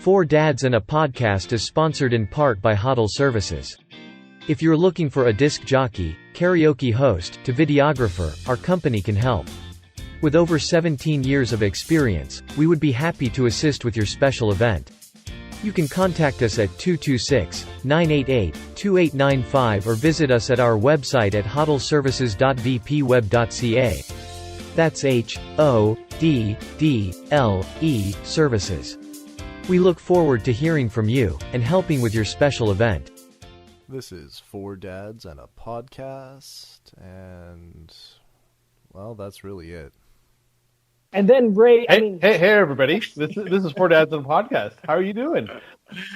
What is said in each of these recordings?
Four Dads and a Podcast is sponsored in part by Huddle Services. If you're looking for a disc jockey, karaoke host, to videographer, our company can help. With over 17 years of experience, we would be happy to assist with your special event. You can contact us at 226-988-2895 or visit us at our website at huddleservices.vpweb.ca. That's HODDLE Services. We look forward to hearing from you and helping with your special event. This is Four Dads and a Podcast, and, well, that's really it. And then Ray, hey everybody! This is Four Dads and a Podcast. How are you doing?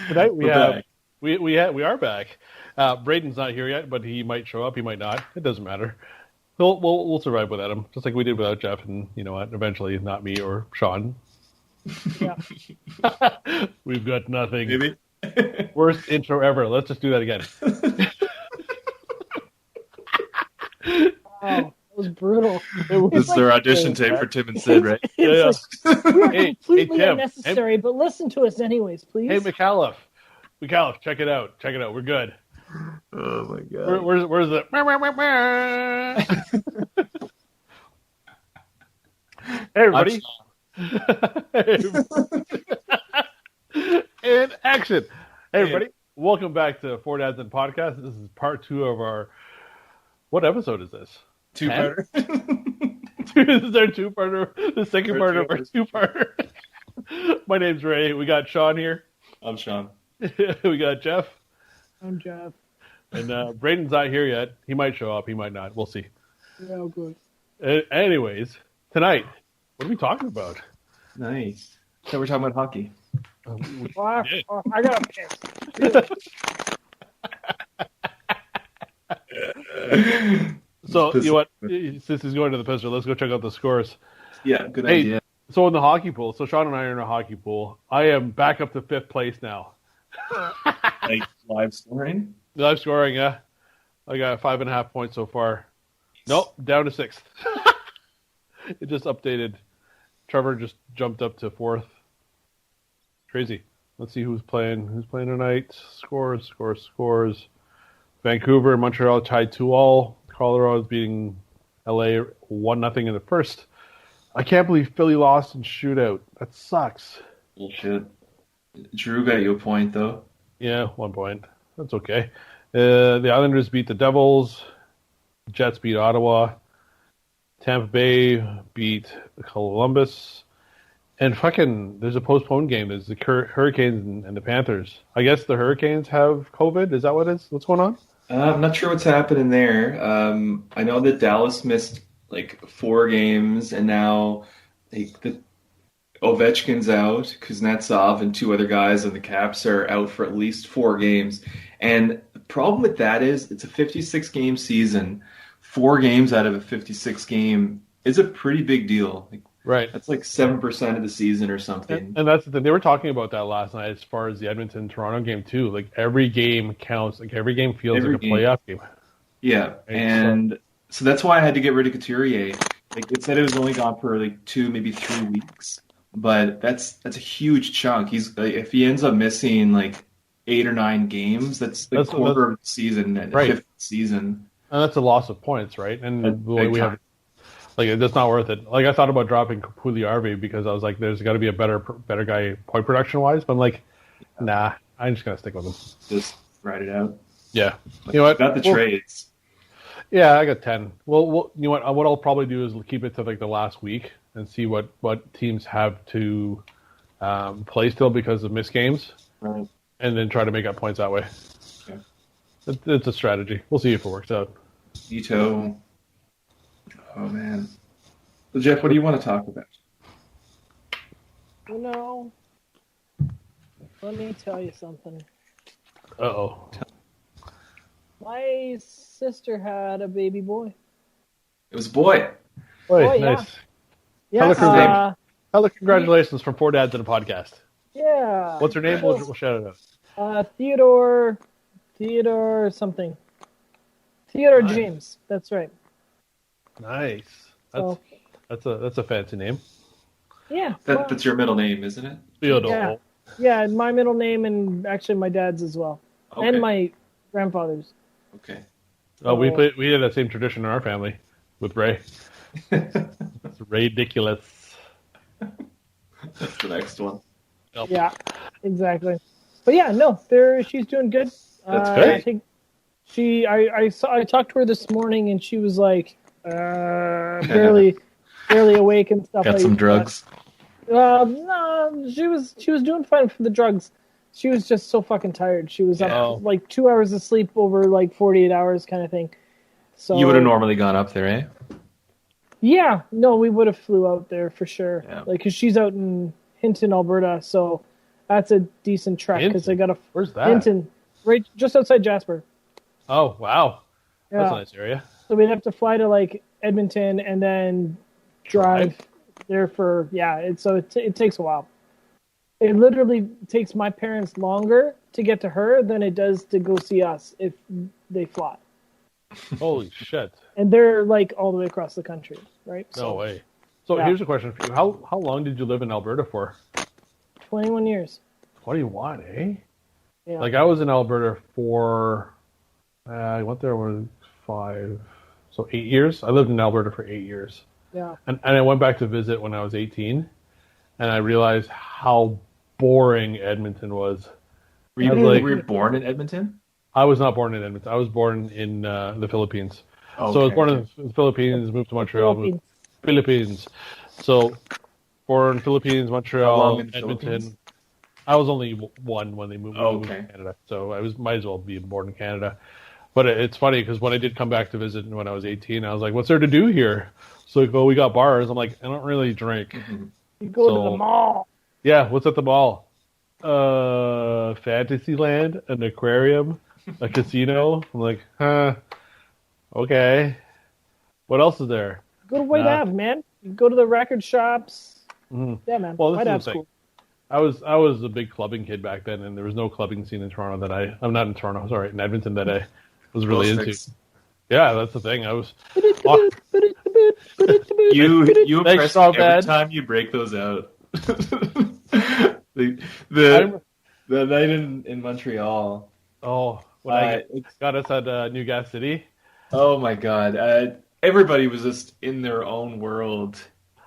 Tonight we are back. Braedon's not here yet, but he might show up. He might not. It doesn't matter. We'll survive without him, just like we did without Jeff. And you know what? Eventually, not me or Sean. Yeah. We've got nothing. Maybe. Worst intro ever. Let's just do that again. Wow, that was brutal. This is their audition tape for Tim and Sid, right? Yeah. We're Hey, completely Tim. unnecessary, but listen to us anyways, please. Hey, McAuliffe, check it out. We're good. Oh my god. Where's the? Hey, everybody. And action. Hey, everybody. Welcome back to Four Dads and Podcast. This is part 2 of our... What episode is this? Two-parter. This is our two-parter. The second part of our two-parter. My name's Ray. We got Sean here. I'm Sean. We got Jeff. I'm Jeff. And Braedon's not here yet. He might show up. He might not. We'll see. Yeah, good. Anyways, tonight, what are we talking about? Nice. So we're talking about hockey. I got a piss. So, you know what? Since he's going to the pisser, let's go check out the scores. Yeah, good idea. So in the hockey pool, so Sean and I are in a hockey pool. I am back up to 5th place now. Like live scoring? Live scoring, yeah. I got 5.5 points so far. Nope, down to 6th. It just updated. Trevor just jumped up to 4th. Crazy. Let's see who's playing. Who's playing tonight? Scores. Vancouver and Montreal tied 2-2. Colorado is beating LA 1-0 in the first. I can't believe Philly lost in shootout. That sucks. Bullshit. Drew got you a point, though. Yeah, 1 point. That's okay. The Islanders beat the Devils. Jets beat Ottawa. Tampa Bay beat Columbus. And there's a postponed game. There's the Hurricanes and the Panthers. I guess the Hurricanes have COVID. Is that what it is? What's going on? I'm not sure what's happening there. I know that Dallas missed like 4 games, and now the Ovechkin's out, Kuznetsov and 2 other guys on the Caps are out for at least 4 games. And the problem with that is it's a 56-game season. 4 games out of a 56-game is a pretty big deal. Right. That's like 7% of the season or something. And that's the thing. They were talking about that last night as far as the Edmonton-Toronto game, too. Like, every game counts. Like, every game feels like a playoff game. Yeah, and so that's why I had to get rid of Couturier. Like, it said it was only gone for, 2, maybe 3 weeks. But that's a huge chunk. He's if he ends up missing, 8 or 9 games, that's a quarter of the season, a fifth of the season. And that's a loss of points, right? And we have... it's not worth it. I thought about dropping Pugliarvi because I was like, there's got to be a better guy point production-wise. But I'm like, nah, I'm just going to stick with him. Just ride it out. Yeah. You know what? Got the trades. Yeah, I got 10. Well, you know what? What I'll probably do is keep it to the last week and see what teams have to play still because of missed games. Right. And then try to make up points that way. Okay. It's a strategy. We'll see if it works out. Ito. Oh, man. So, Jeff, what do you want to talk about? Let me tell you something. Uh-oh. My sister had a baby boy. It was a boy. Boy, yeah. nice. Yeah. Hello, congratulations from Four Dads and a Podcast. Yeah. What's her name? We'll shout it out. Theodore something. Theodore Nice. James. That's right. Nice. So, That's a fancy name. yeah. That's your middle name, isn't it? Theodore. Yeah. Yeah, my middle name and actually my dad's as well, Okay. and my grandfather's. Okay. Oh, we had that same tradition in our family with Ray. It's ridiculous. That's the next one. Yeah, exactly. But yeah, no, she's doing good. That's I great. think I talked to her this morning and she was like barely awake and stuff. Got like some that. drugs. No, she was doing fine for the drugs. She was just so fucking tired. She was up like 2 hours of sleep over like 48 hours kind of thing. So You would have normally gone up there, eh? Yeah, no, we would have flew out there for sure. Yeah. Like, cause she's out in Hinton, Alberta, so that's a decent trek. Because I got a Where's that? Hinton, right just outside Jasper. Oh, wow. Yeah. That's a nice area. So we'd have to fly to like Edmonton and then drive there for it takes a while. It literally takes my parents longer to get to her than it does to go see us if they fly. Holy shit. And they're like all the way across the country, right? No way. So Yeah. here's a question for you. How long did you live in Alberta for? 21 years. 21, eh? Yeah. Like, I was in Alberta for, I went there when 8 years. I lived in Alberta for 8 years. Yeah. And I went back to visit when I was 18, and I realized how boring Edmonton was. Were you born in Edmonton? I was not born in Edmonton. I was born in the Philippines. Okay. So I was born in the Philippines, moved to Montreal. Philippines. So, born in Philippines, Montreal, How long in the Edmonton. Philippines? I was only one when they moved to Canada. So might as well be born in Canada. But it's funny because when I did come back to visit when I was 18, I was like, what's there to do here? So like, we got bars. I'm like, I don't really drink. Mm-hmm. You go to the mall. Yeah, what's at the mall? Fantasyland, an aquarium, a casino. I'm like, okay. What else is there? Go to White Ave, man. You go to the record shops. Mm-hmm. Yeah, man. Well, White this Ave's is the thing. cool. I was a big clubbing kid back then, and there was no clubbing scene in Toronto I'm not in Toronto, sorry, in Edmonton that I was really into. Yeah, that's the thing. I was. You Thanks, impress me every Bad. time you break those out. the night in Montreal. Oh, when I got us at New Gas City. Oh my God! Everybody was just in their own world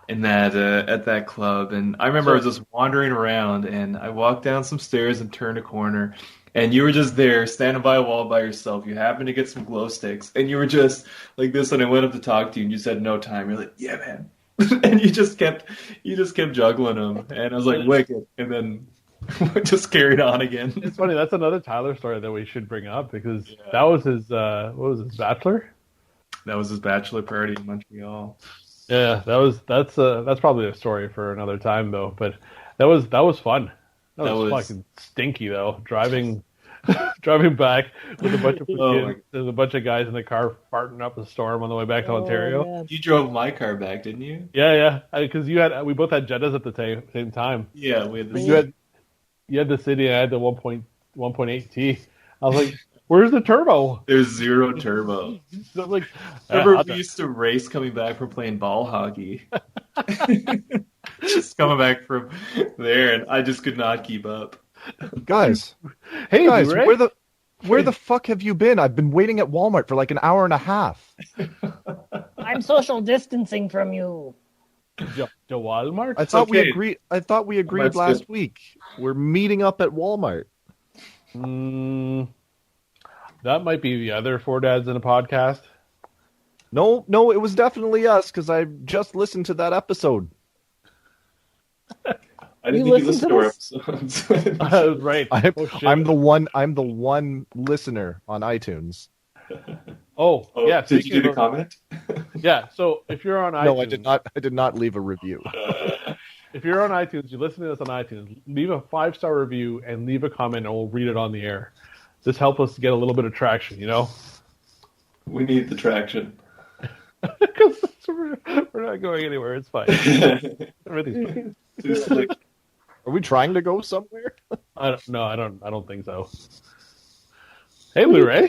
in that at that club, and I remember I was just wandering around, and I walked down some stairs and turned a corner, and you were just there, standing by a wall by yourself. You happened to get some glow sticks, and you were just like this. And I went up to talk to you, and you said no time. You're like, yeah, man, and you just kept juggling them, and I was like, wicked, and then just carried on again. It's funny. That's another Tyler story that we should bring up because that was his. What was his bachelor? That was his bachelor party in Montreal. Yeah, that's probably a story for another time though. But that was fun. That was fucking stinky though. Driving back with a bunch of kids, there's a bunch of guys in the car farting up a storm on the way back to Ontario. Man. You drove my car back, didn't you? Yeah, because we both had Jettas at the same time. Yeah, we had You had the City, and I had the 1.8T. I was like, where's the turbo? There's zero turbo. So I'm like, Remember we used to race coming back from playing ball hockey. Just coming back from there, and I just could not keep up. Guys, where the fuck have you been? I've been waiting at Walmart for like an hour and a half. I'm social distancing from you. The Walmart? I thought we okay. agreed. I thought we agreed That's last good. week. We're meeting up at Walmart. That might be the other Four Dads in a podcast. No, it was definitely us because I just listened to that episode. I didn't You think you listened listened to our episodes. Right. I'm, I'm the one listener on iTunes. Oh, yeah. Did you speaking do the of- comment? Yeah. So if you're on iTunes, No, I did not. I did not leave a review. If you're on iTunes, you listen to this on iTunes, leave a 5-star review and leave a comment, and we'll read it on the air. This helps us get a little bit of traction, you know. We need the traction. Because we're not going anywhere. It's fine. Everything's fine. Too slick. Are we trying to go somewhere? I don't think so. Hey, Blu-ray.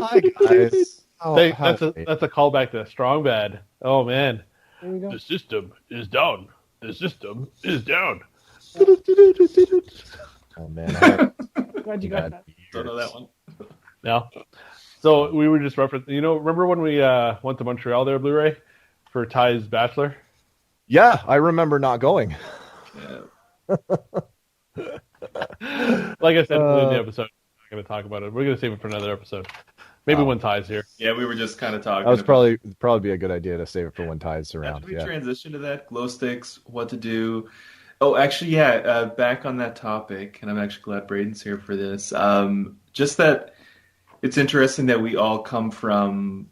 Hi guys. Oh, Hey, hi. that's a callback to Strong Bad. Oh man, There we go. the system is down. The system is down. Oh man, I Glad you got that. Don't know that one. No. So we were just referencing. Remember when we went to Montreal there, Blu-ray, for Ty's Bachelor? Yeah, I remember not going. Yeah. Like I said earlier in the episode, I'm not going to talk about it. We're going to save it for another episode. Maybe when Ty's here. Yeah, we were just kind of talking. That was about probably be a good idea to save it for when Ty's around. Should we Yeah. transition to that? Glow sticks, what to do. Oh, actually, yeah, back on that topic, and I'm actually glad Braden's here for this. Just that it's interesting that we all come from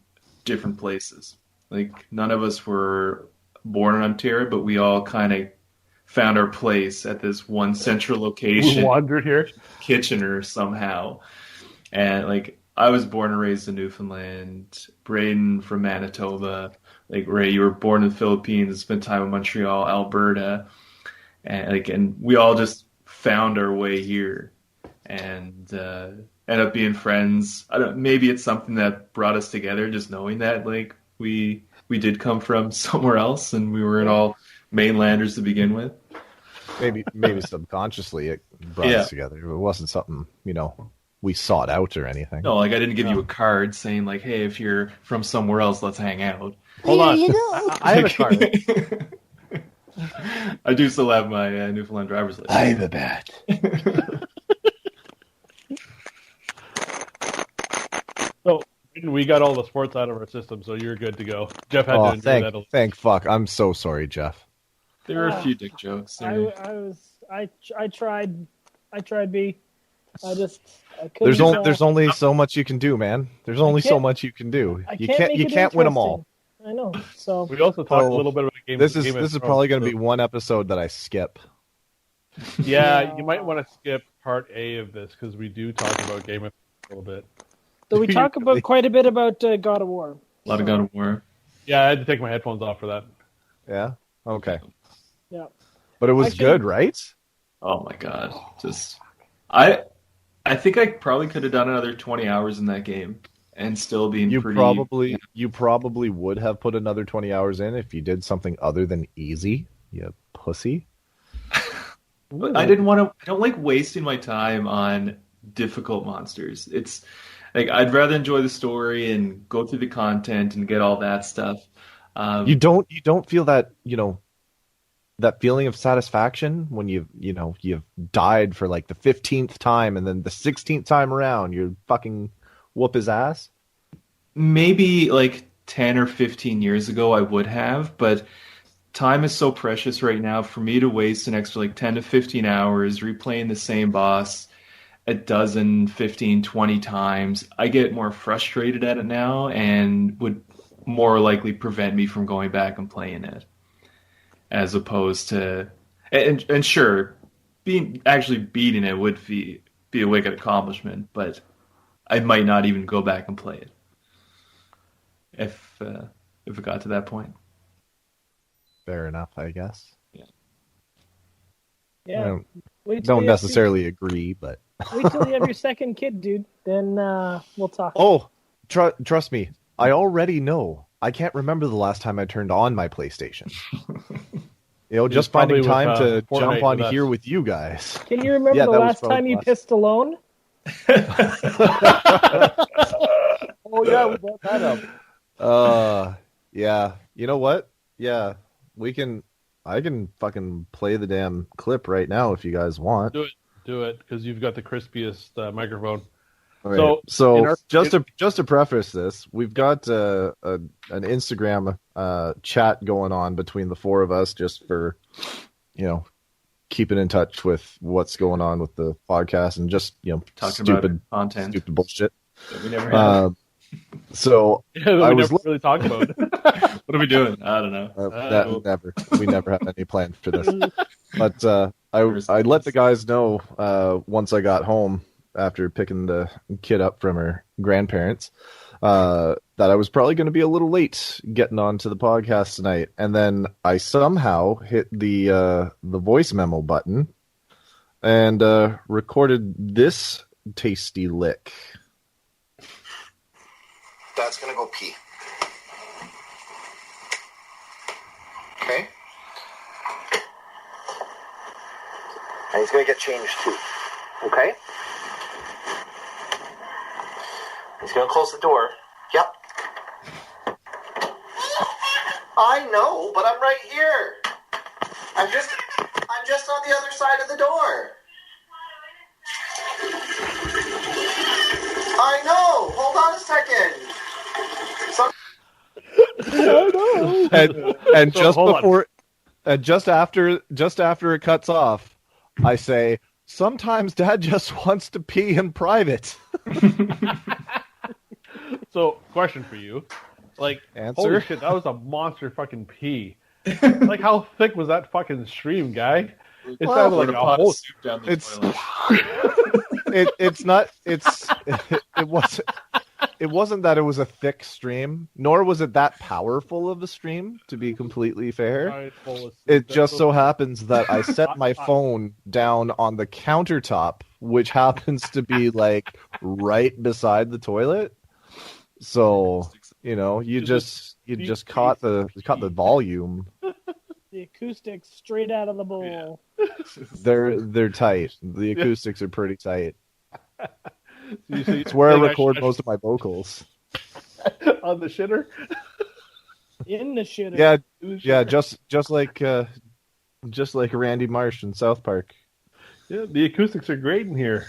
different places. Like, none of us were born in Ontario, but we all kind of found our place at this one central We location, wandered here. Kitchener, somehow. And, like, I was born and raised in Newfoundland. Braden from Manitoba. Like, Ray, you were born in the Philippines, spent time in Montreal, Alberta. And we all just found our way here and end up being friends. Maybe it's something that brought us together, just knowing that like we did come from somewhere else and we weren't all mainlanders to begin with. Maybe subconsciously it brought us together. It wasn't something, we sought out or anything. No, like I didn't give you a card saying like, hey, if you're from somewhere else, let's hang out. Hold on. I have a card. I do still have my Newfoundland driver's license. I'm a bat. So we got all the sports out of our system, so you're good to go. Jeff had to enjoy that. Thank fuck. I'm so sorry, Jeff. There were a few dick jokes. I tried B. I couldn't. There's only so much you can do, man. There's only so much you can do. You can't win them all. I know. So We also talked a little bit about game. This is Game of probably going to Thrones, be one episode that I skip. so- Yeah, you might want to skip part A of this because we do talk about Game of Thrones a little bit. So we talk about quite a bit about God of War. A lot of God of War. Yeah, I had to take my headphones off for that. Yeah. Okay. Yeah. But it was Actually- good, right? Oh my god! I think I probably could have done another 20 hours in that game and still being You pretty. probably would have put another 20 hours in if you did something other than easy. You pussy. But I didn't want to. I don't like wasting my time on difficult monsters. It's like I'd rather enjoy the story and go through the content and get all that stuff. You don't feel that, that feeling of satisfaction when you've died for like the 15th time and then the 16th time around you fucking whoop his ass? Maybe like 10 or 15 years ago I would have, but time is so precious right now for me to waste an extra like 10 to 15 hours replaying the same boss a dozen, 15, 20 times. I get more frustrated at it now and would more likely prevent me from going back and playing it. As opposed to, and sure, actually beating it would be a wicked accomplishment, but I might not even go back and play it if it got to that point. Fair enough, I guess. Yeah. I don't necessarily agree, but Wait till you have your second kid, dude. Then we'll talk. oh, trust me, I already know. I can't remember the last time I turned on my PlayStation. Just finding probably time with, to Fortnite jump on with us. here with you guys. Can you remember Yeah, the that was last probably time you last. pissed alone? Oh yeah, we brought that up. Yeah. You know what? Yeah, I can fucking play the damn clip right now if you guys want. Do it, because you've got the crispiest microphone. All right. So, just to preface this, we've got an Instagram chat going on between the four of us, just for keeping in touch with what's going on with the podcast and just Talking about stupid content bullshit. that we never have. So yeah, we I never was really talked about it. What are we doing? I don't know. we never have any plan for this. But I let the guys know once I got home after picking the kid up from her grandparents that I was probably going to be a little late getting onto the podcast tonight, and then I somehow hit the voice memo button and recorded this tasty lick. Dad's gonna go pee. Okay? And he's going to get changed too. Okay? He's going to close the door. Yep. I know, but I'm right here. I'm just on the other side of the door. I know. Hold on a second. And So, just hold on. before, and just after it cuts off, I say, sometimes Dad just wants to pee in private. So, question for you. Like, Answer? holy shit, that was a monster fucking pee. Like, how thick was that fucking stream, guy? It sounded like a pot whole... of soup down the It's toilet. it wasn't that it was a thick stream, nor was it that powerful of a stream, to be completely fair. It just so happens that I set my phone down on the countertop, which happens to be like right beside the toilet. So, you just caught the volume. The acoustics straight out of the bowl. They're tight. The acoustics are pretty tight. See, It's where I record most of my vocals. on the shitter. In the shitter. Yeah, just like Randy Marsh in South Park. Yeah, the acoustics are great in here.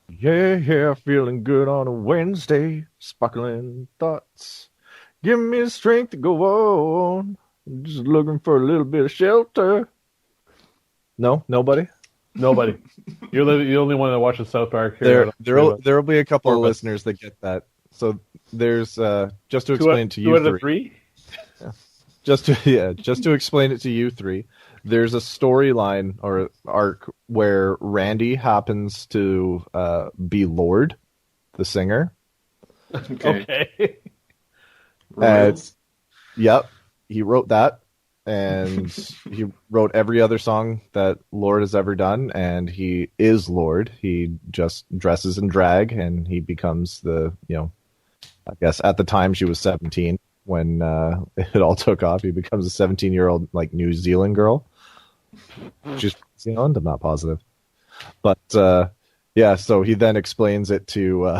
Yeah, feeling good on a Wednesday, sparkling thoughts. Give me the strength to go on. I'm just looking for a little bit of shelter. No, nobody. Nobody. You're the only one that watches South Park here. There'll be a couple of Or- listeners that get that. So there's just to explain to you two out of three. three. Just to explain it to you three. There's a storyline or arc where Randy happens to be Lord, the singer. Okay. And, yep, he wrote that, and he wrote every other song that Lord has ever done, and he is Lord. He just dresses in drag, and he becomes the, I guess at the time she was 17 when it all took off. He becomes a 17-year-old like New Zealand girl. She's New Zealand, I'm not positive, but yeah. So he then explains it to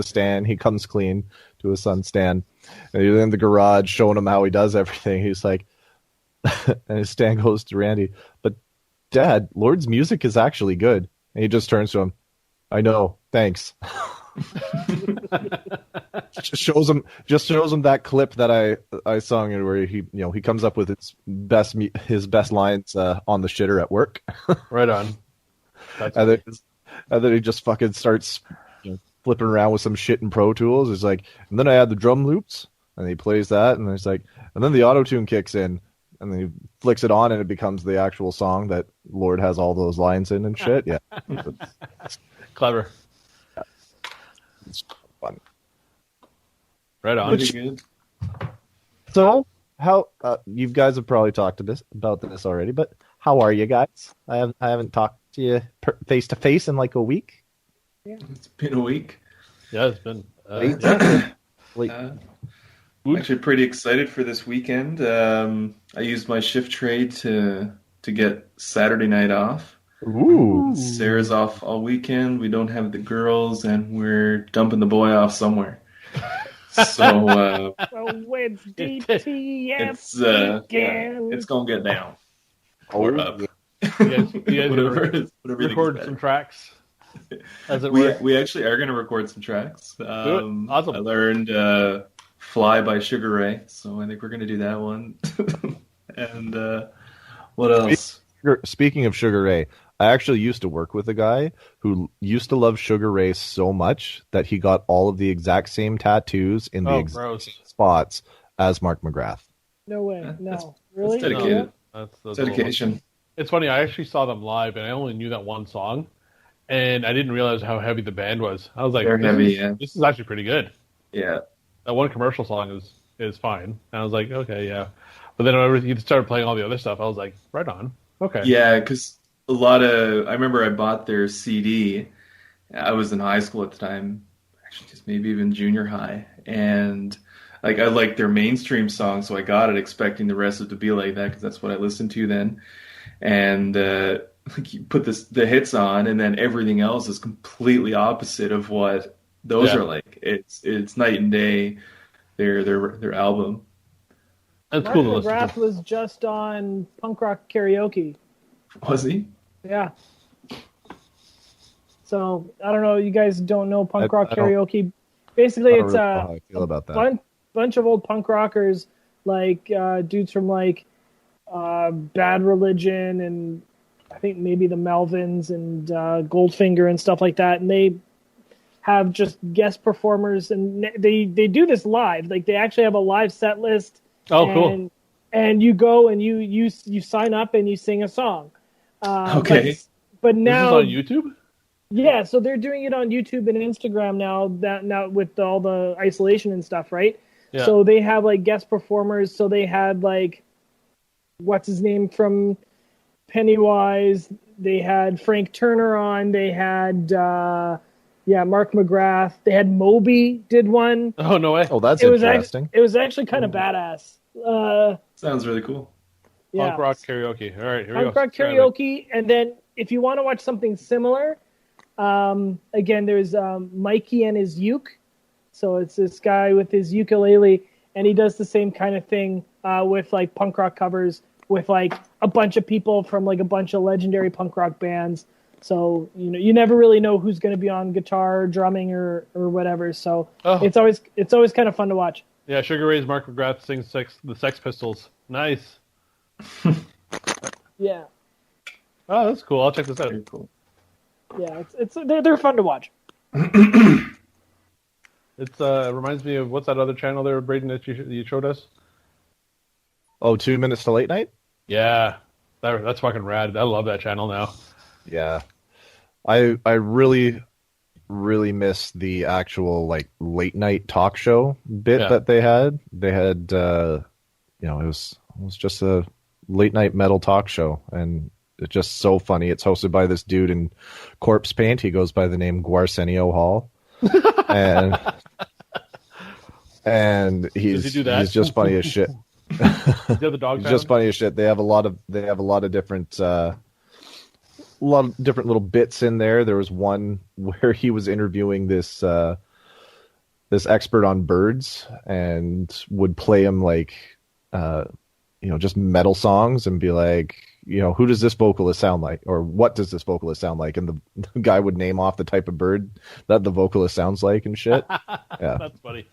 Stan. He comes clean to his son Stan, and he's in the garage showing him how he does everything. He's like, and Stan goes to Randy, "But Dad, Lord's music is actually good." And he just turns to him, "I know, thanks." just shows him that clip that I sung where he comes up with his best lines on the shitter at work. Right on. And then he just fucking starts flipping around with some shit in Pro Tools. It's like, and then I add the drum loops, and he plays that, and it's like, and then the auto tune kicks in, and then he flicks it on, and it becomes the actual song that Lord has all those lines in and shit. Yeah, Clever. it's fun. Right on. Pretty good. So, how you guys have probably talked about this already, but how are you guys? I haven't talked to you face to face in like a week. It's been a week. Yeah, it's been. Like, I'm actually pretty excited for this weekend. I used my shift trade to get Saturday night off. ooh, Sarah's off all weekend. We don't have the girls, and we're dumping the boy off somewhere. So So it's DTF it's it's gonna get down. Or up. yeah. You guys Whatever you think is record better. some tracks. As it were. We actually are going to record some tracks. Awesome. I learned "Fly" by Sugar Ray, so I think we're going to do that one. And what else? Speaking of Sugar Ray, I actually used to work with a guy who used to love Sugar Ray so much that he got all of the exact same tattoos in the Oh, exact gross. same spots as Mark McGrath. No way. That's- No. Really? That's dedicated. That's Dedication. It's funny. I actually saw them live, and I only knew that one song, and I didn't realize how heavy the band was. I was like, They're this heavy, is, yeah. This is actually pretty good. Yeah. That one commercial song is fine. And I was like, okay, yeah. But then whenever you started playing all the other stuff, I was like, right on. Okay. Yeah, because I remember I bought their CD. I was in high school at the time, actually just maybe even junior high. And like I liked their mainstream song, so I got it expecting the rest of it to be like that because that's what I listened to then. And like you put the hits on, and then everything else is completely opposite of what those are like. It's night and day. Their album. That's Mark cool to listen McGrath to. was just on Punk Rock Karaoke. Was he? Yeah. So I don't know. You guys don't know Punk Rock I don't- Karaoke. Basically, I don't it's really know how I feel about that. bunch of old punk rockers, like dudes from like Bad Religion and I think maybe the Melvins and Goldfinger and stuff like that, and they have just guest performers, and they do this live. Like they actually have a live set list. Oh, cool. And you go and you sign up and you sing a song. Okay. But This now is on YouTube? yeah, so they're doing it on YouTube and Instagram now with all the isolation and stuff, right? Yeah. So they have like guest performers. So they had like what's his name from Pennywise. They had Frank Turner on. They had Mark McGrath. They had Moby did one. Oh, no way. Oh, that's It was interesting. it was actually kind of badass. Sounds really cool. Yeah. Punk rock karaoke. All right, here we go. Punk rock karaoke, and then if you want to watch something similar, again, there's Mikey and his uke. So it's this guy with his ukulele, and he does the same kind of thing with like punk rock covers with like a bunch of people from like a bunch of legendary punk rock bands. So you never really know who's going to be on guitar, drumming, or whatever. So it's always kind of fun to watch. Yeah, Sugar Ray's Mark McGrath sings the Sex Pistols. Nice. Yeah, Oh, that's cool. I'll check this out. Very cool. yeah, they're fun to watch. It's reminds me of what's that other channel there, Braedon, that you showed us? Oh, 2 minutes to late night? Yeah, that's fucking rad. I love that channel now. Yeah. I really miss the actual like late night talk show bit that they had. They had it was just a late night metal talk show, and it's just so funny. It's hosted by this dude in corpse paint. He goes by the name Guarsenio Hall. and Does he do that? he's just funny as shit. The other dog. He's just funny as shit. They have a lot of different little bits in there. There was one where he was interviewing this expert on birds and would play him like just metal songs and be like, who does this vocalist sound like, or what does this vocalist sound like, and the guy would name off the type of bird that the vocalist sounds like and shit. Yeah, That's funny.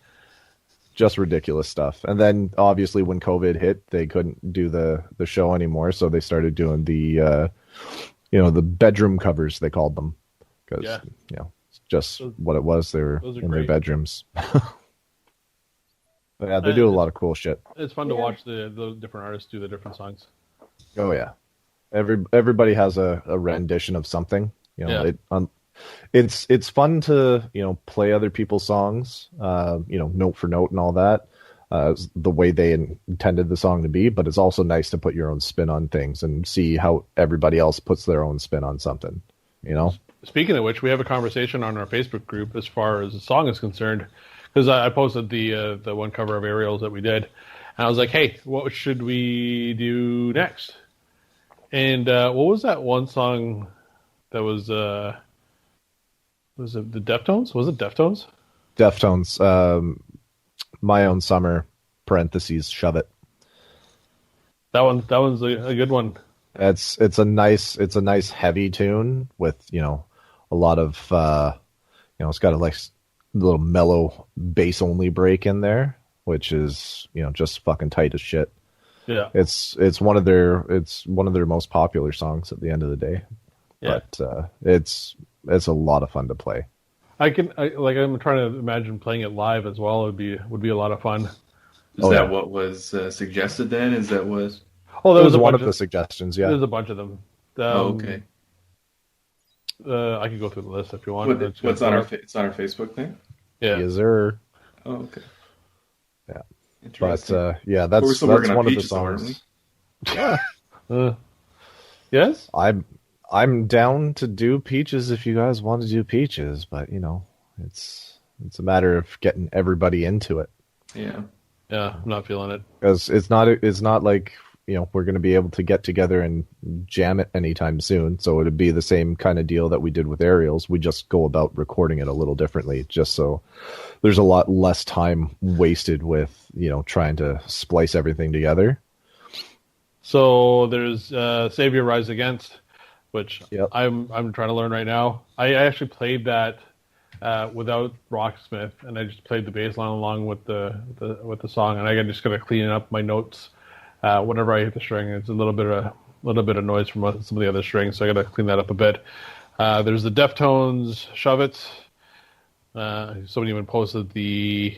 just ridiculous stuff. And then obviously when COVID hit, they couldn't do the show anymore, so they started doing the the bedroom covers, they called them, because it's just what it was. They were in their great. bedrooms. But yeah, they do a lot of cool shit. It's fun to watch the different artists do the different songs. Oh yeah, everybody has a rendition of something. It's fun to play other people's songs, note for note and all that, the way they intended the song to be. But it's also nice to put your own spin on things and see how everybody else puts their own spin on something. Speaking of which, we have a conversation on our Facebook group as far as the song is concerned, because I posted the one cover of Aerials that we did, and I was like, hey, what should we do next? And what was that one song that was it the Deftones? Was it Deftones? Deftones, My Own Summer, parentheses, Shove It. That one's a good one. It's a nice heavy tune with a lot of it's got a little mellow bass only break in there, which is just fucking tight as shit. Yeah, it's one of their most popular songs at the end of the day. Yeah. But it's a lot of fun to play. I'm trying to imagine playing it live as well. Would be a lot of fun. Is that what was suggested then? Is that what? Oh, that was one of the suggestions. Yeah, there's a bunch of them. Okay. I can go through the list if you want. What's on our it's on our Facebook thing? Yeah. Yes, sir. Oh, okay. Yeah. Interesting. But that's We're still working on one of the Peaches, aren't songs. we? Yes. I'm down to do Peaches if you guys want to do Peaches, but it's a matter of getting everybody into it. Yeah. Yeah, I'm not feeling it. Because it's not like we're going to be able to get together and jam it anytime soon. So it'd be the same kind of deal that we did with Aerials. We just go about recording it a little differently, just so there's a lot less time wasted with, trying to splice everything together. So there's Savior Rise Against, which Yep. I'm trying to learn right now. I actually played that without Rocksmith, and I just played the bass line along with the song, and I just gotta clean up my notes whenever I hit the string. It's a little bit of noise from some of the other strings, so I gotta clean that up a bit. There's the Deftones Shove It. Somebody even posted the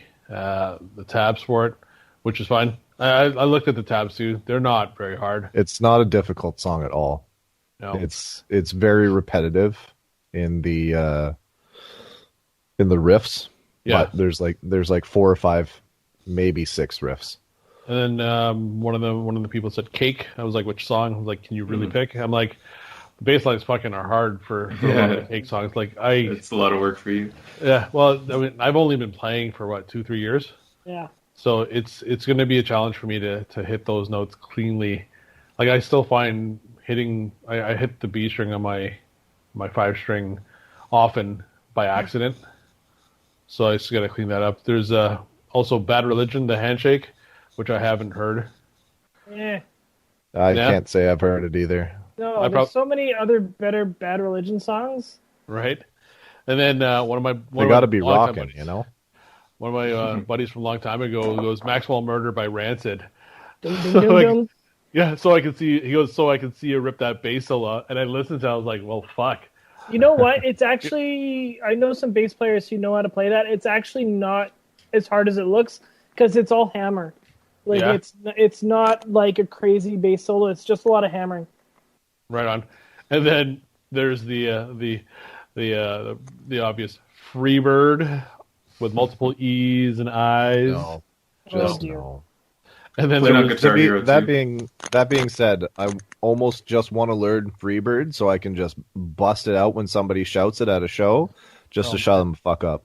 tabs for it, which is fine. I looked at the tabs too. They're not very hard. It's not a difficult song at all. No. It's very repetitive in the riffs. Yeah. But there's like 4 or 5, maybe 6 riffs. And then one of the people said Cake. I was like, which song? I was like, can you really pick? I'm like, the bass lines fucking are hard for a lot of Cake songs. Like It's a lot of work for you. Yeah. Well, I mean, I've only been playing for 2-3 years. Yeah. So it's going to be a challenge for me to hit those notes cleanly. Like I still find I hit the B string on my 5-string often by accident. So I just got to clean that up. There's also Bad Religion, the Handshake, which I haven't heard. Yeah. I can't say I've heard it either. No, there's so many other better Bad Religion songs. Right. And then They got to be rocking, One of my buddies from a long time ago goes Maxwell Murder by Rancid. Dum, dum, dum, dum. Yeah, so I can see. He goes, so I can see you rip that bass solo, and I listened to it. I was like, well, fuck. You know what? It's actually, I know some bass players who know how to play that. It's actually not as hard as it looks because it's all hammer. Like it's not like a crazy bass solo. It's just a lot of hammering. Right on. And then there's the obvious Freebird with multiple E's and I's. No, just dear. no. And then Playing on there's Guitar Hero That 2. being said, I almost just want to learn Freebird so I can just bust it out when somebody shouts it at a show, just to shut them the fuck up.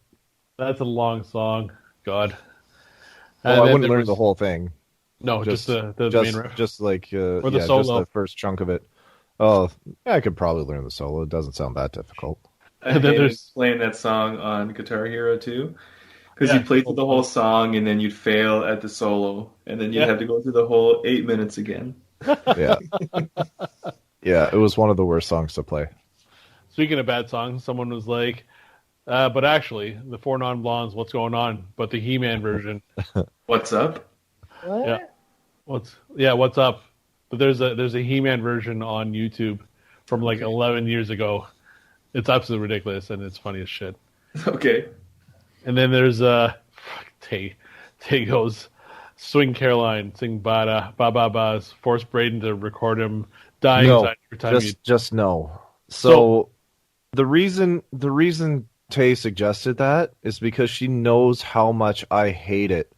that's a long song. God. Well, And I then wouldn't there learn was- the whole thing. No, just the main riff. Just like the just solo. the first chunk of it. Oh, yeah, I could probably learn the solo. It doesn't sound that difficult. I And then hated there's- playing that song on Guitar Hero 2 because Yeah. you'd play through the whole song and then you'd fail at the solo and then you'd Yeah. have to go through the whole 8 minutes again. Yeah, yeah, it was one of the worst songs to play. Speaking of bad songs, someone was like, but actually, the Four Non-Blondes, What's Going On? But the He-Man version. What's up? What? Yeah. What's up? But there's a He-Man version on YouTube from like 11 years ago. It's absolutely ridiculous and it's funny as shit. Okay. And then there's Tay goes Swing Caroline, sing Bada Ba Ba Ba's, force Braedon to record him dying No, every time just no. So the reason Tay suggested that is because she knows how much I hate it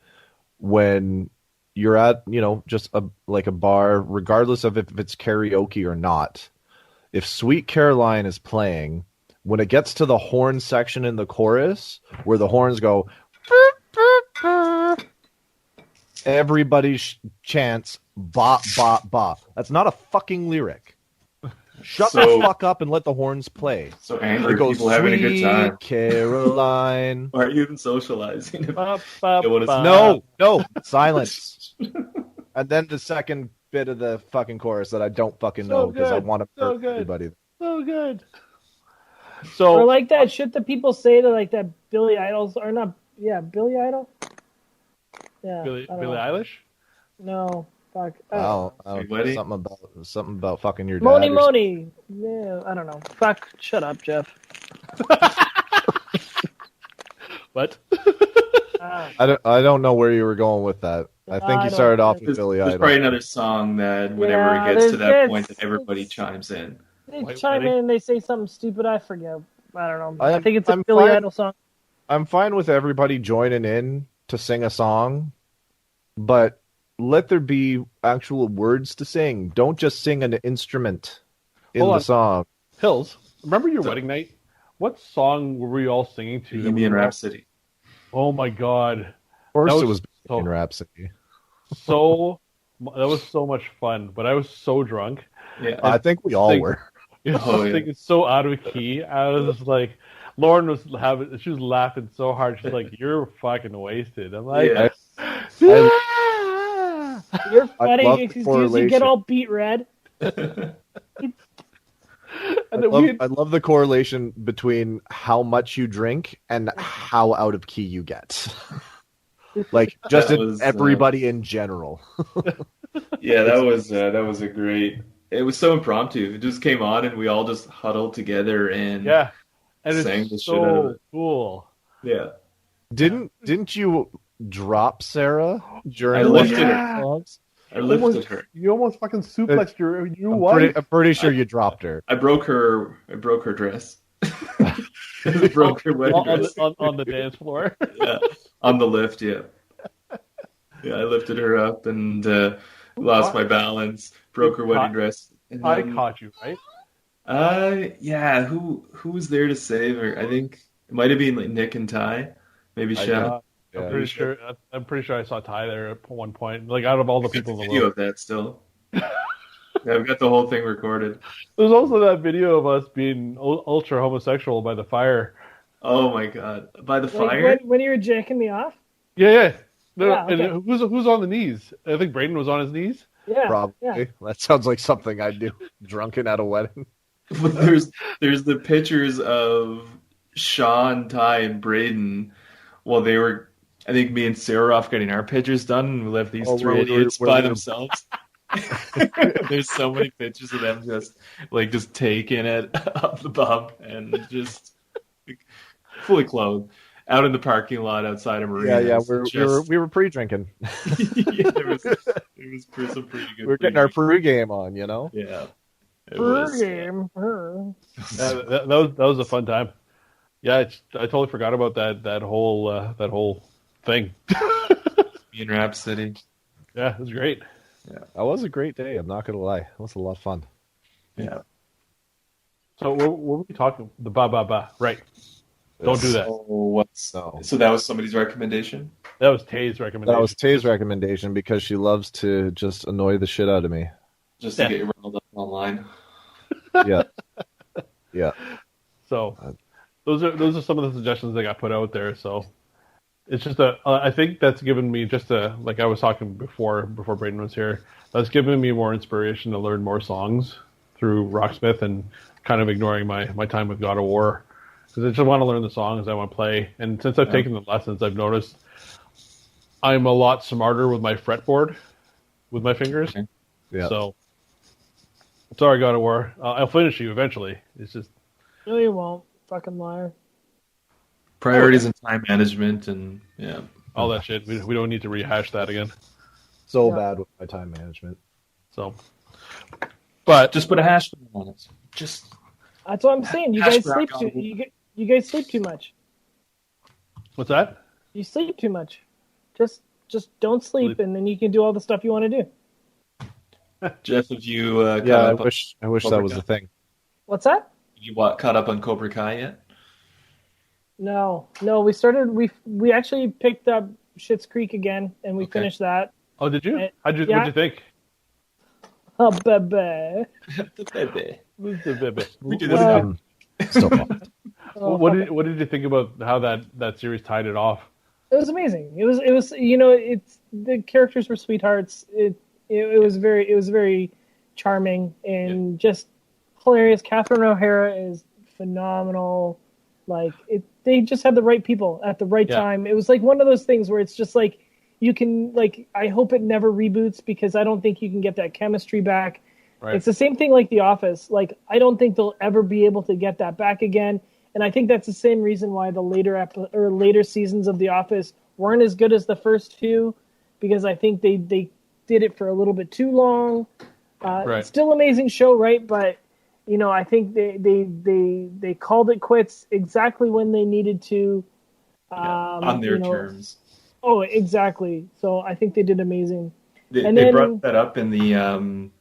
when you're at, just like a bar, regardless of if it's karaoke or not. If Sweet Caroline is playing, when it gets to the horn section in the chorus, where the horns go, everybody chants ba ba ba. That's not a fucking lyric. Shut the fuck up and let the horns play. So angry It goes, people having a good time. Sweet Caroline. Why are you even socializing? Ba, ba, You wanna- ba. No, silence. And then the second bit of the fucking chorus that I don't fucking know because I good. want to So hurt good. everybody. So good. Or So like that shit that people say to like that Billy Idol's or not? Yeah, Billy Idol. Yeah, Billie I don't know. Eilish? No, fuck. Say wedding? Something about fucking your dad. Moni or Moni. Yeah, I don't know. Fuck. Shut up, Jeff. What? I don't know where you were going with that. I think I you don't started off know. with Billy There's Idol. probably another song that whenever Yeah, it gets to that there's- point that everybody it's- chimes in. They White chime Wedding? in. They say something stupid. I forget. I don't know. I'm- I think it's a I'm Billy fine. Idol song. I'm fine with everybody joining in to sing a song, but let there be actual words to sing. Don't just sing an instrument in Hold the on. song. Hills, remember your wedding night? What song were we all singing to? that we Bohemian were all- Rhapsody. Oh my god. Of course, That it was was so- in Rhapsody. So That was so much fun, but I was so drunk. Yeah. I think we all were. Oh, yeah. Thinking so out of key. I was just like, Lauren she was laughing so hard. She's like, "You're fucking wasted." I'm like, Yeah. You're I funny love the because you correlation. get all beat red. I love the correlation between how much you drink and how out of key you get. Like just That in was, everybody in general. Yeah, that was a great. It was so impromptu. It just came on, and we all just huddled together and yeah, and sang the it's shit out of so it. cool. Yeah, Didn't you drop Sarah during I one of lifted the her. songs? I lifted her. You almost fucking suplexed your I'm wife. pretty sure you dropped her. I broke her dress. I broke her wedding dress. on the dance floor. Yeah, on the lift. Yeah, yeah. I lifted her up and lost my balance. Broke her wedding dress. And I then, caught you, right? yeah. Who was there to save her? I think it might have been like Nick and Ty, maybe Chef. I'm Yeah. pretty sure. I'm pretty sure I saw Ty there at one point. Like out of all the people in the Video world, of that still. Yeah, I've got the whole thing recorded. there's also that video of us being ultra homosexual by the fire. Oh my god! By the Like fire. when you were jacking me off. Yeah. No, Yeah, okay. And who's on the knees? I think Braedon was on his knees. Yeah, Probably. yeah. That sounds like something I'd do. Drunken at a wedding. But there's the pictures of Sean, Ty, and Braden while they were. I think me and Sarah were off getting our pictures done, and we left these Oh, three where we were- idiots where by we were- themselves. There's so many pictures of them just taking it up the bump and just fully clothed out in the parking lot outside of Marina. Yeah, we were pre-drinking. Yeah, it was some pretty good. We were getting our pre-game on, you know. Yeah. It was, Game. That was a fun time. Yeah, I totally forgot about that whole thing. in Rhapsody. Yeah, it was great. That was a great day. I'm not gonna lie. It was a lot of fun. Yeah. So what were we talking? The ba. Right. Don't do that. So that was somebody's recommendation? That was Tay's recommendation. That was Tay's recommendation because she loves to just annoy the shit out of me. Just to get you riled up online. Yeah. Yeah. So those are some of the suggestions that got put out there. So it's just I think that's given me like I was talking before Braedon was here. That's given me more inspiration to learn more songs through Rocksmith and kind of ignoring my time with God of War because I just want to learn the songs I want to play. And since I've taken the lessons, I've noticed I'm a lot smarter with my fretboard with my fingers. Okay. Yeah. So sorry, God of War. I'll finish you eventually. It's just. No, you won't. Fucking liar. Priorities and time management and All that shit. We don't need to rehash that again. So Yeah. bad with my time management. So, but just put a hash on it. Just That's what I'm saying. You Hash guys brown sleep combo. you guys sleep too much. what's that? You sleep too much. Just don't sleep, and then you can do all the stuff you want to do. Jeff, have you Yeah, I caught up wish Cobra that was Kai? the thing. What's that? caught up on Cobra Kai yet? No. We actually picked up Schitt's Creek again, and we Okay. finished that. Oh, did you? Yeah. What'd you think? Oh, baby. We do this. Uh, So pumped. Oh, What did you think about how that series tied it off? It was amazing. It was it's the characters were sweethearts. It was very charming and just hilarious. Catherine O'Hara is phenomenal. Like they just had the right people at the right time. It was like one of those things where it's just like you can I hope it never reboots because I don't think you can get that chemistry back. Right. It's the same thing like The Office. Like I don't think they'll ever be able to get that back again. And I think that's the same reason why the later seasons of The Office weren't as good as the first two, because I think they did it for a little bit too long. Right. Still amazing show, right? But I think they called it quits exactly when they needed to. On their terms. Oh, exactly. So I think they did amazing. They brought that up in the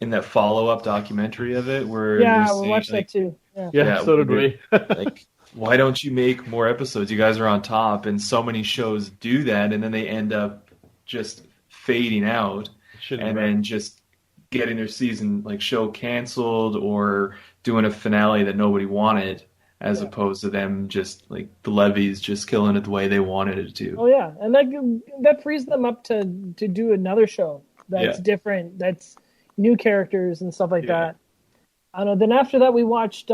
in that follow-up documentary of it where Yeah, they're we'll saying, watch that too. Yeah. Yeah, so did we. like, why don't you make more episodes? You guys are on top, and so many shows do that, and then they end up just fading out. Shitty and run. then just getting their season show canceled or doing a finale that nobody wanted, as opposed to them just the levies just killing it the way they wanted it to. Oh yeah, and that frees them up to do another show that's different, that's new characters and stuff like that. I don't know. Then after that, we watched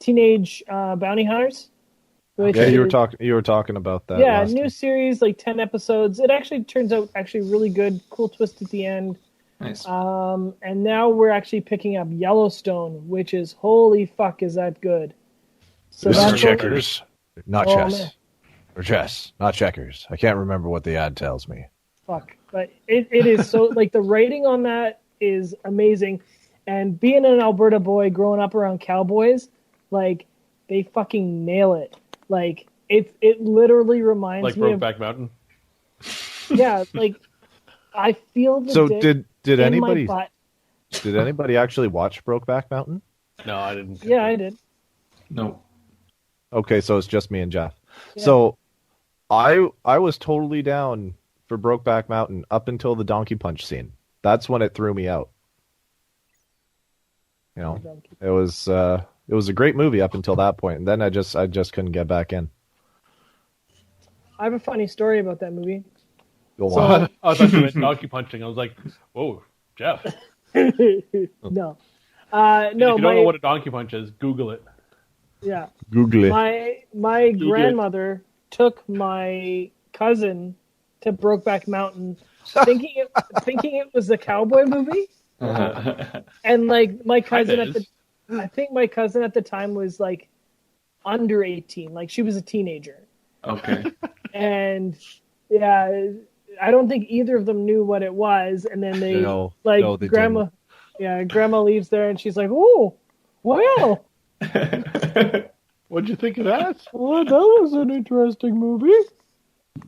Teenage Bounty Hunters. Which you were talking about that. Yeah, new series, 10 episodes. It actually turns out really good. Cool twist at the end. Nice. And now we're actually picking up Yellowstone, which is holy fuck, is that good? So this that's is checkers, not Oh, chess. man. Or chess, not checkers. I can't remember what the ad tells me. Fuck, but it is so the writing on that is amazing, and being an Alberta boy growing up around cowboys, they fucking nail it. It literally reminds me of Brokeback Mountain. Yeah, I feel the So dick did in anybody my butt. did anybody actually watch Brokeback Mountain? No, I didn't. Yeah, I did. No. Okay, so it's just me and Jeff. Yeah. So I was totally down for Brokeback Mountain up until the donkey punch scene. That's when it threw me out. It was a great movie up until that point, and then I just couldn't get back in. I have a funny story about that movie. Go So- on. I thought you meant donkey punching. I was like, whoa, Jeff. No. No, No, if you don't my know what a donkey punch is, Google it. yeah. Google it. My Google it. grandmother took my cousin to Brokeback Mountain, thinking it was a cowboy movie, and my cousin I think my cousin at the time was under 18, she was a teenager, Okay. and yeah, I don't think either of them knew what it was, and then they No, they grandma, didn't. yeah, grandma leaves there, and she's like, "Oh, well." What'd you think of that? Well, that was an interesting movie.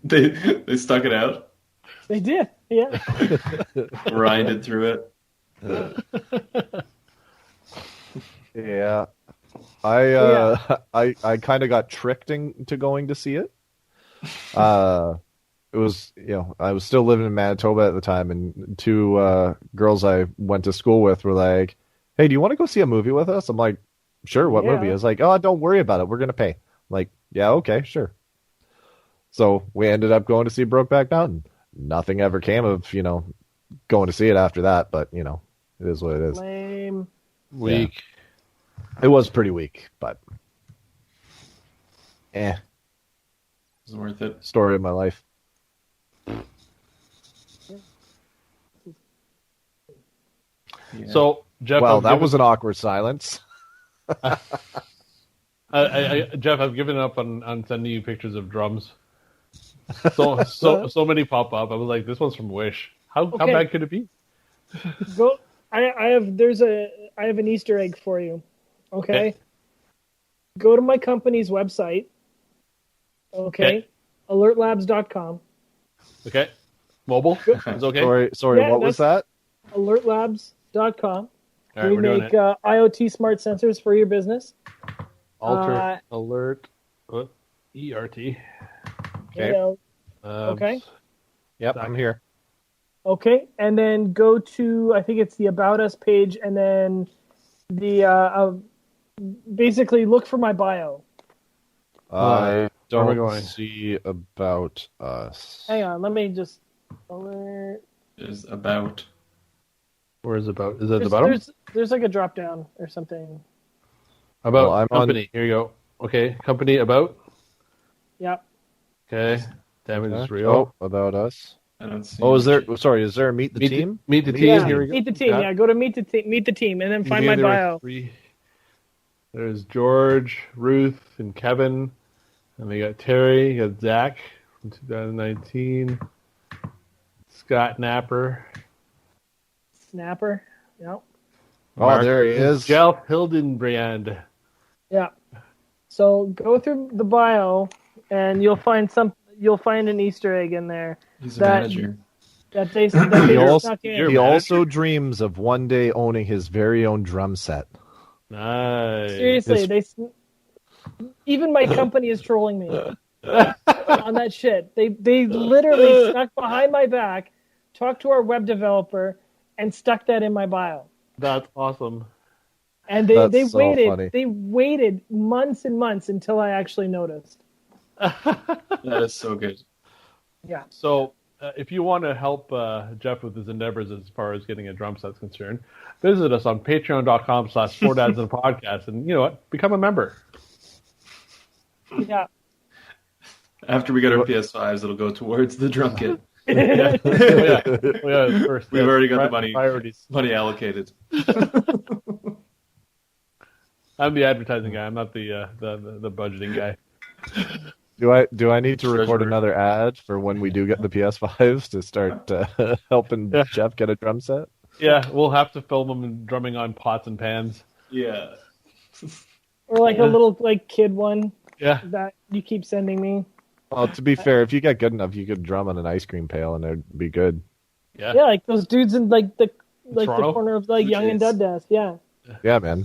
They stuck it out, They did, yeah. grinded through it. Yeah. I kind of got tricked into going to see it. It was, I was still living in Manitoba at the time, and two girls I went to school with were like, "Hey, do you want to go see a movie with us?" I'm like, "Sure, what movie?" I was like, "Oh, don't worry about it. We're going to pay." I'm like, "Yeah, okay, sure." So we ended up going to see Brokeback Mountain. Nothing ever came of, going to see it after that, but, it is what it is. Lame. Weak. It was pretty weak, but Isn't worth it. story of my life. Yeah. So, Jeff, Well, I've that given- was an awkward silence. Jeff, I've given up on sending you pictures of drums. So many pop up. I was like, this one's from Wish. How Okay. bad could it be? Go. I have an Easter egg for you. Okay. Okay. Go to my company's website. Okay. Alertlabs.com. Okay. Mobile? It's okay? Sorry, Yeah, what was that? Alertlabs.com. All right, We we're doing make it. IoT smart sensors for your business. Alert. What? ERT. Okay. You know, Um, Okay. Yep, I'm here. Okay, and then go to, I think it's the About Us page, and then the basically look for my bio. I Where are we don't going? see About Us. Hang on, let me just alert. Is about. Where is about? Is that the There's, bottom? there's like a drop down or something. About Well, I'm on- company. Here you go. Okay, company about. Yep. Okay, damage is real. Oh, About Us. I don't see. Oh, is there a Meet the Meet Team? Meet the team. Yeah, Here we go. meet the team. Got it. Yeah, go to meet the team, and then find my There are bio. three. There's George, Ruth, and Kevin, and we got Terry. You got Zach from 2019. Scott Napper. Snapper. Yep. Oh, there he is. Jelf Hildenbrand. Yeah. So go through the bio, and you'll find an Easter egg in there He's a that- manager. that they He snuck in. You're He a also dreams of one day owning his very own drum set. Nice. Seriously, even my company is trolling me on that shit. They literally snuck behind my back, talked to our web developer, and stuck that in my bio. That's awesome. And That's they so waited. funny. They waited months and months until I actually noticed. That is so good. Yeah. So, if you want to help Jeff with his endeavors as far as getting a drum set's concerned, visit us on patreon.com/4dads-in-a-podcast, and you know what? Become a member. Yeah. After we get our PS5s, it'll go towards the drum kit. Yeah. First, We've already got the priorities. money allocated. I'm the advertising guy. I'm not the budgeting guy. Do I need to record Treasurer. another ad for when we do get the PS5s to start helping Jeff get a drum set? Yeah, we'll have to film him drumming on pots and pans. Yeah. Or like a little like kid one Yeah. that you keep sending me. Well, to be fair, if you get good enough, you could drum on an ice cream pail and it'd be good. Yeah. Yeah, like those dudes in like the Toronto? corner of like Blue Young and Jays. Dundas. Yeah. Yeah, man.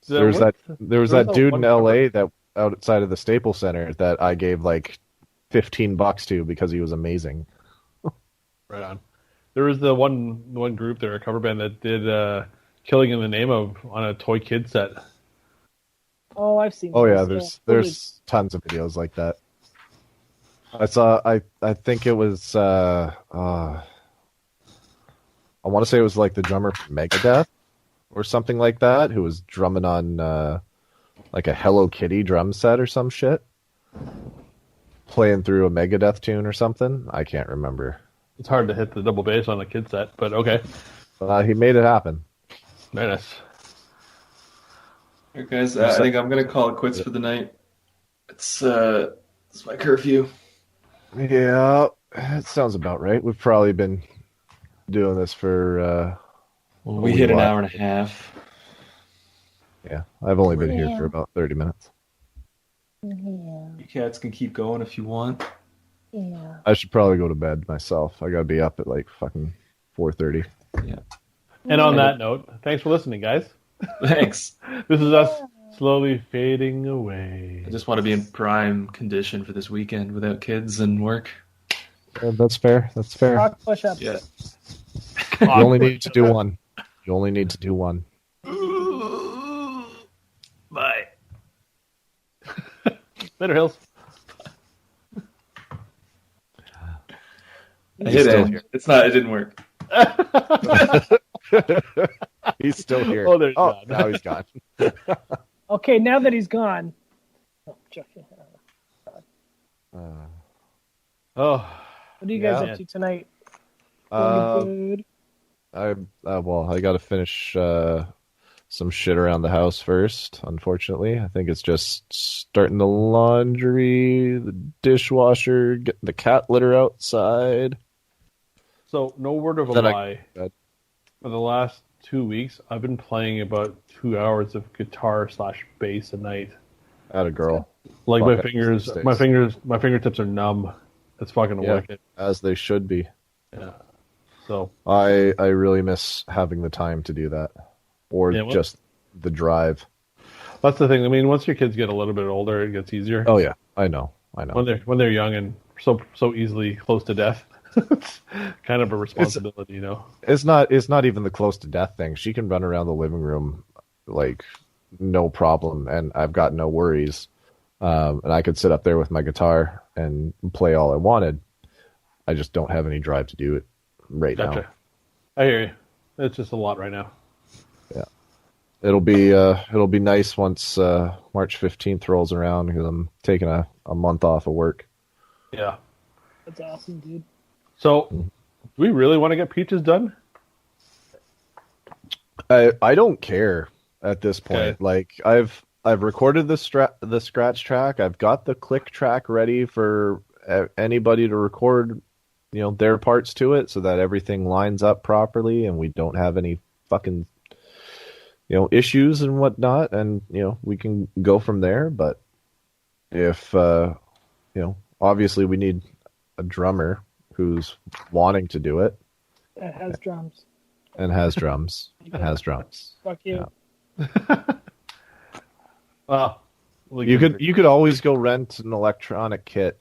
So There was what- that a dude in one- LA that outside of the Staples Center that I gave like $15 to because he was amazing. Right on. There was the one group there, a cover band that did "Killing in the Name of" on a toy kid set. Oh, I've seen. Oh yeah, those, there's tons of videos like that. I think it was I want to say it was like the drummer for Megadeth or something like that who was drumming on like a Hello Kitty drum set or some shit. Playing through a Megadeth tune or something. I can't remember. It's hard to hit the double bass on a kid set, but okay. He made it happen. Very nice. All right, guys, I think I'm going to call it quits for the night. It's my curfew. Yeah, that sounds about right. We've probably been doing this for We hit an hour and a half. Yeah, I've only been here for about 30 minutes. You cats can keep going if you want. Yeah. I should probably go to bed myself. I gotta be up at like fucking 4:30. Yeah. And on that note, thanks for listening, guys. Thanks. This is us slowly fading away. I just want to be in prime condition for this weekend without kids and work. That's fair. That's fair. Rock push-ups. Yeah. You only need to do one. You only need to do one. Bye. Later, Hills. I hit still it. here. It's not. It didn't work. He's still here. Oh, there's gone. now he's gone. Okay, now that he's gone. Oh, joking. Oh, What are you guys Yeah. up to tonight? Uh, Good. I got to finish some shit around the house first. Unfortunately, I think it's just starting the laundry, the dishwasher, getting the cat litter outside. so no word of a Then I- lie. Good. For the last 2 weeks, I've been playing about 2 hours of guitar/bass a night. At a girl, Like Fuck it, these days. my fingertips are numb. It's fucking Yeah. wicked. as they should be. Yeah. So I really miss having the time to do that, or Yeah, well- just the drive. that's the thing. I mean, once your kids get a little bit older, it gets easier. Oh yeah, I know. When they're young and so easily close to death, it's kind of a responsibility, you know. It's not even the close to death thing. She can run around the living room like no problem, and I've got no worries. And I could sit up there with my guitar and play all I wanted. I just don't have any drive to do it right Gotcha. I hear you. It's just a lot right now. now. It'll be nice once March 15th rolls around because I'm taking a month off of work. Yeah. That's awesome, dude. So, do we really want to get Peaches done? I don't care at this point. Okay. Like I've recorded the scratch track. I've got the click track ready for anybody to record, their parts to it, so that everything lines up properly and we don't have any fucking issues and whatnot. And we can go from there. But if obviously we need a drummer who's wanting to do it That has drums. and has drums and has drums. Fuck you. Yeah. Well, You could always go rent an electronic kit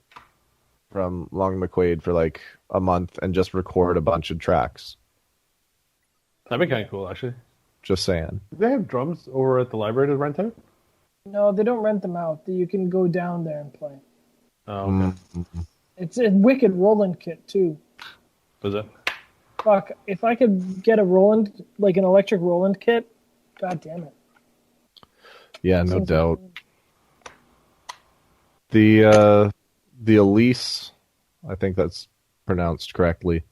from Long McQuaid for like a month and just record a bunch of tracks. That'd be kind of cool, actually. Just saying. Do they have drums over at the library to rent out? No, they don't rent them out. You can go down there and play. Oh, okay. Mm-hmm. It's a wicked Roland kit too. Is it? Fuck, if I could get a Roland, like an electric Roland kit, god damn it. Yeah, no doubt. The Elise, I think that's pronounced correctly,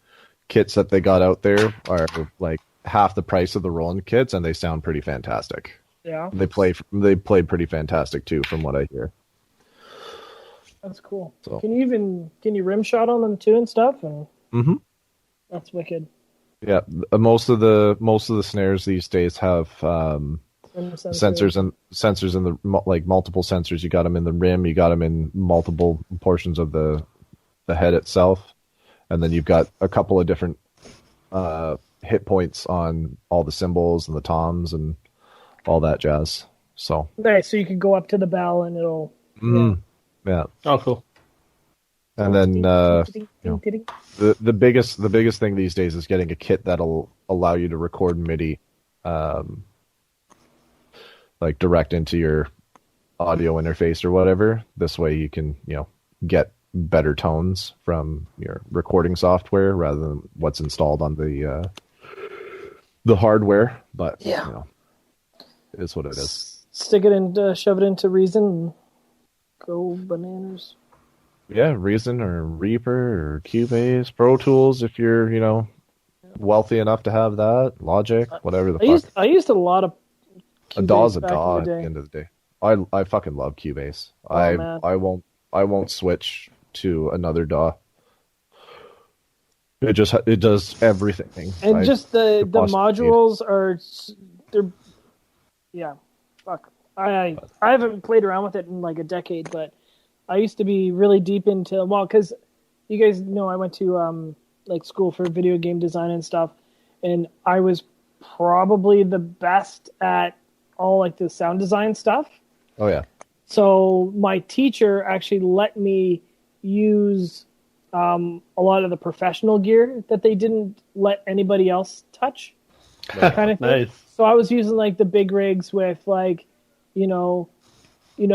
kits that they got out there are like half the price of the Roland kits, and they sound pretty fantastic. Yeah. They play pretty fantastic too, from what I hear. That's cool. So. Can you rim shot on them too and stuff? And Mm-hmm. that's wicked. Yeah, most of the snares these days have sensors in the like multiple sensors. You got them in the rim, you got them in multiple portions of the head itself, and then you've got a couple of different hit points on all the cymbals and the toms and all that jazz. So nice. So you can go up to the bell and it'll. yeah. Oh, cool. And then the biggest thing these days is getting a kit that'll allow you to record MIDI, like direct into your audio interface or whatever. This way you can get better tones from your recording software rather than what's installed on the hardware. But it is what it is. Stick it in, shove it into Reason, and go bananas. Yeah, Reason or Reaper or Cubase, Pro Tools if you're, wealthy enough to have that, Logic, whatever the fuck. I used a lot of Cubase a DAW's a back DAW in at the the day. end of the day. I fucking love Cubase. Man. I won't switch to another DAW. It does everything. And just the modules fuck. I haven't played around with it in like a decade, but I used to be really deep into, because you guys know I went to like school for video game design and stuff, and I was probably the best at all like the sound design stuff. Oh yeah. So my teacher actually let me use a lot of the professional gear that they didn't let anybody else touch, kind of thing. Nice. So I was using like the big rigs with like,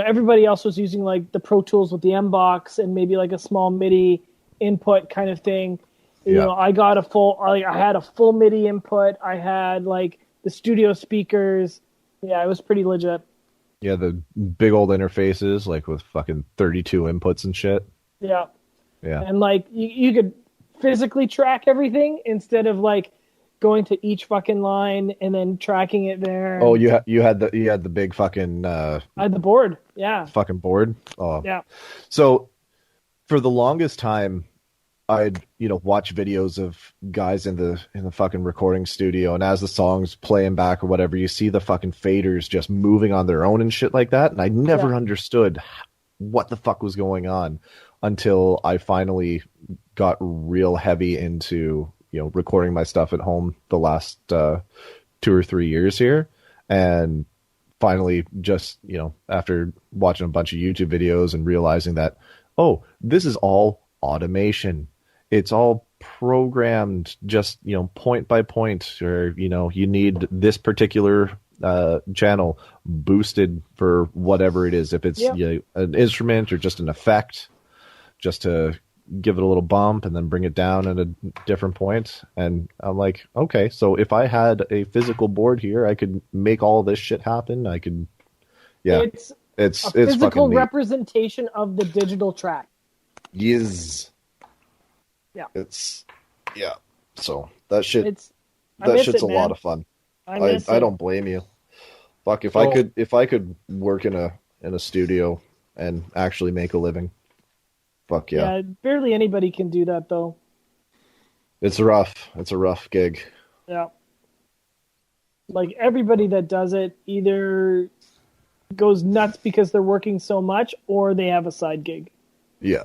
everybody else was using like the Pro Tools with the M box and maybe like a small MIDI input kind of thing. I got I had a full MIDI input. I had like the studio speakers. Yeah, it was pretty legit. Yeah, the big old interfaces like with fucking 32 inputs and shit. Yeah. Yeah. And like you could physically track everything instead of like going to each fucking line and then tracking it there. Oh, you had the big fucking I had the board. Yeah. fucking board. Oh. Yeah. So for the longest time I'd watch videos of guys in the fucking recording studio, and as the song's playing back or whatever, you see the fucking faders just moving on their own and shit like that, and I never understood what the fuck was going on until I finally got real heavy into recording my stuff at home the last 2 or 3 years here, and finally just after watching a bunch of YouTube videos and realizing that this is all automation. It's all programmed just point by point, or you need this particular channel boosted for whatever it is, if it's an instrument or just an effect, just to give it a little bump and then bring it down at a different point. And I'm like, okay, so if I had a physical board here, I could make all this shit happen. I could, It's a physical fucking neat. representation of the digital track. Yes. Yeah. So that shit, I miss shit's it, a man. lot of fun. I miss I it. don't blame you. Fuck, if I could work in a studio and actually make a living. Fuck yeah. Yeah, barely anybody can do that though. It's rough. It's a rough gig. Yeah. Like everybody that does it either goes nuts because they're working so much or they have a side gig. Yeah.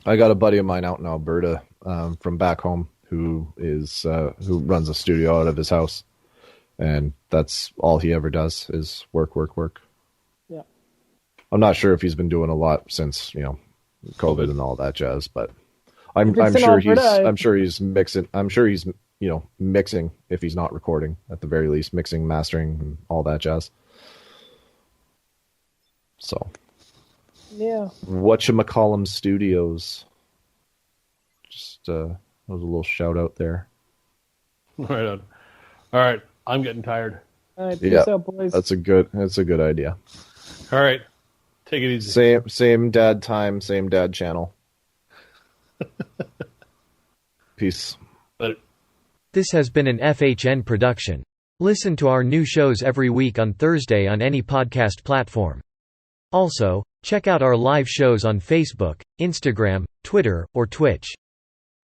I got a buddy of mine out in Alberta from back home who runs a studio out of his house, and that's all he ever does is work. I'm not sure if he's been doing a lot since, COVID and all that jazz, but I'm If it's in sure Alberta, I'm sure he's mixing. I'm sure he's mixing if he's not recording at the very least, mixing, mastering, and all that jazz. So, yeah. Whatchamacallem Studios. Just that was a little shout out there. Right on. All right, I'm getting tired. All right, peace out, boys. That's a good idea. All right, take it easy. Same dad time, same dad channel. Peace. Later. This has been an FHN production. Listen to our new shows every week on Thursday on any podcast platform. Also, check out our live shows on Facebook, Instagram, Twitter, or Twitch.